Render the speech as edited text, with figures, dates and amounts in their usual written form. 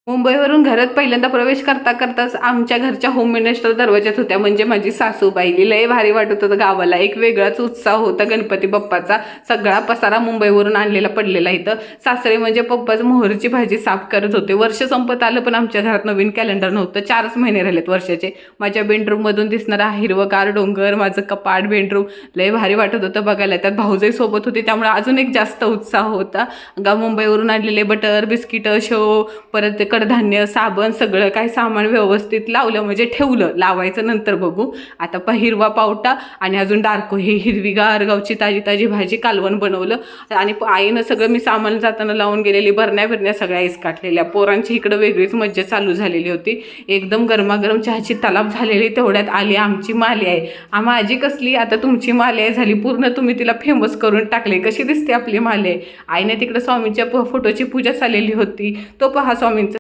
मुंबईवरून घरात पहिल्यांदा प्रवेश करता करताच आमच्या घरच्या होम मिनिस्टर दरवाज्यात होत्या, म्हणजे माझी सासूबाई. लय भारी वाटत होतं गावाला. एक वेगळाच उत्साह होता गणपती बाप्पाचा. सगळा पसारा मुंबईवरून आणलेला पडलेला इथं. सासरे म्हणजे पप्पाच मोहरची भाजी साफ करत होते. वर्ष संपत आलं पण आमच्या घरात नवीन कॅलेंडर नव्हतं. 4च महिने राहिलेत वर्षाचे. माझ्या बेडरूममधून दिसणारा हिरवगार डोंगर, माझं कपाट, बेडरूम लय भारी वाटत होतं बघायला. त्यात भाऊजाई सोबत होती त्यामुळे अजून एक जास्त उत्साह होता. मुंबईवरून आणलेले बटर, बिस्किटं, शेव, परत कडधान्य, साबण, सगळं काही सामान व्यवस्थित लावलं, म्हणजे ठेवलं. लावायचं नंतर बघू. आता हिरवा पावटा आणि अजून डार्को, हे हिरवीगार गावची ताजी ताजी भाजी कालवण बनवलं. आणि आईनं सगळं मी सामान जाताना लावून गेलेली बरण्या सगळ्या काटलेल्या. पोरांची इकडं वेगळीच मज्जा चालू झालेली होती. एकदम गरमागरम चहाची तलाप झालेली. तेवढ्यात आली आमची माली आहे. माझी कसली आता तुमची माली आहे झाली पूर्ण. तुम्ही तिला फेमस करून टाकले. कशी दिसते आपली माली आहे. आईने तिकडं स्वामींच्या फोटोची पूजा चाललेली होती. तो पहा स्वामींचा